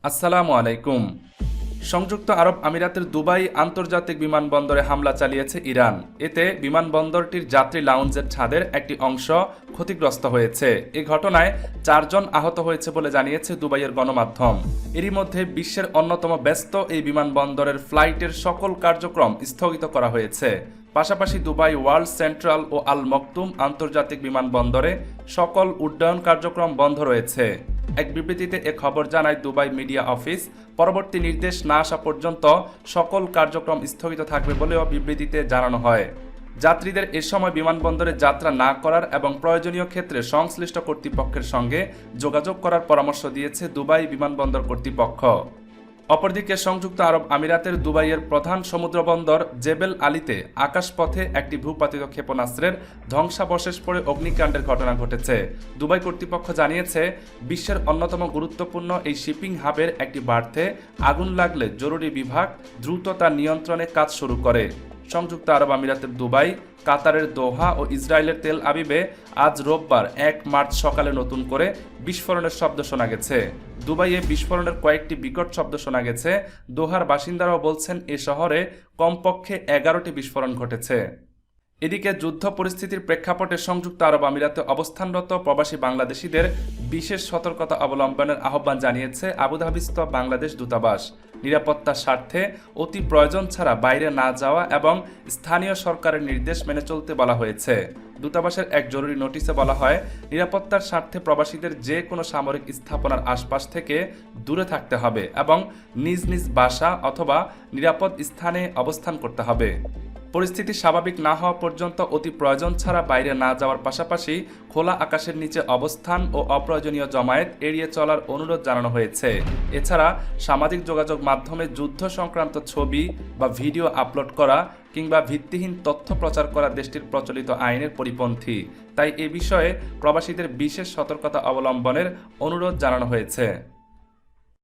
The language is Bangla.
আসসালামু আলাইকুম। সংযুক্ত আরব আমিরাতের দুবাই আন্তর্জাতিক বিমানবন্দরে হামলা চালিয়েছে ইরান। এতে বিমানবন্দরটির যাত্রী লাউঞ্জের ছাদের একটি অংশ ক্ষতিগ্রস্ত হয়েছে। এ ঘটনায় 4 জন আহত হয়েছে বলে জানিয়েছে দুবাইয়ের গণমাধ্যম। এরই মধ্যে বিশ্বের অন্যতম ব্যস্ত এই বিমানবন্দরের ফ্লাইটের সকল কার্যক্রম স্থগিত করা হয়েছে। পাশাপাশি দুবাই ওয়ার্ল্ড সেন্ট্রাল ও আল মকতুম আন্তর্জাতিক বিমানবন্দরে সকল উড্ডয়ন কার্যক্রম বন্ধ রয়েছে। এক বিবৃতিতে এ খবর জানায় দুবাই মিডিয়া অফিস। পরবর্তী নির্দেশ না আসা পর্যন্ত সকল কার্যক্রম স্থগিত থাকবে বলেও বিবৃতিতে জানানো হয়। যাত্রীদের এ সময় বিমানবন্দরে যাত্রা না করার এবং প্রয়োজনীয় ক্ষেত্রে সংশ্লিষ্ট কর্তৃপক্ষের সঙ্গে যোগাযোগ করার পরামর্শ দিয়েছে দুবাই বিমানবন্দর কর্তৃপক্ষ। অপরদিকে সংযুক্ত আরব আমিরাতের দুবাইয়ের প্রধান সমুদ্রবন্দর জেবেল আলীতে আকাশপথে একটি ভূপাতিত ক্ষেপণাস্ত্রের ধ্বংসাবশেষ পড়ে অগ্নিকাণ্ডের ঘটনা ঘটেছে। দুবাই কর্তৃপক্ষ জানিয়েছে, বিশ্বের অন্যতম গুরুত্বপূর্ণ এই শিপিং হাবের একটি বার্থে আগুন লাগলে জরুরি বিভাগ দ্রুত তা নিয়ন্ত্রণে কাজ শুরু করে। সংযুক্ত আরব আমিরাতের দুবাই, কাতারের দোহা ও ইসরায়েলের তেল আবিবে আজ রোববার 1 মার্চ সকালে নতুন করে বিস্ফোরণের শব্দ শোনা গেছে। দুবাইয়ে বিস্ফোরণের কয়েকটি বিকট শব্দ শোনা গেছে। দোহার বাসিন্দারাও বলছেন, এ শহরে কমপক্ষে 11টি বিস্ফোরণ ঘটেছে। এদিকে যুদ্ধ পরিস্থিতির প্রেক্ষাপটে সংযুক্ত আরব আমিরাতে অবস্থানরত প্রবাসী বাংলাদেশিদের বিশেষ সতর্কতা অবলম্বনের আহ্বান জানিয়েছে আবুধাবিস্থ বাংলাদেশ দূতাবাস। নিরাপত্তার স্বার্থে অতি প্রয়োজন ছাড়া বাইরে না যাওয়া এবং স্থানীয় সরকারের নির্দেশ মেনে চলতে বলা হয়েছে। দূতাবাসের এক জরুরি নোটিশে বলা হয়, নিরাপত্তার স্বার্থে প্রবাসীদের যে কোনো সামরিক স্থাপনার আশপাশ থেকে দূরে থাকতে হবে এবং নিজ নিজ বাসা অথবা নিরাপদ স্থানে অবস্থান করতে হবে। পরিস্থিতি স্বাভাবিক না হওয়া পর্যন্ত অতি প্রয়োজন ছাড়া বাইরে না যাওয়ার পাশাপাশি খোলা আকাশের নিচে অবস্থান ও অপ্রয়োজনীয় জমায়েত এড়িয়ে চলার অনুরোধ জানানো হয়েছে। এছাড়া সামাজিক যোগাযোগ মাধ্যমে যুদ্ধ সংক্রান্ত ছবি বা ভিডিও আপলোড করা কিংবা ভিত্তিহীন তথ্য প্রচার করা দেশটির প্রচলিত আইনের পরিপন্থী। তাই এ বিষয়ে প্রবাসীদের বিশেষ সতর্কতা অবলম্বনের অনুরোধ জানানো হয়েছে।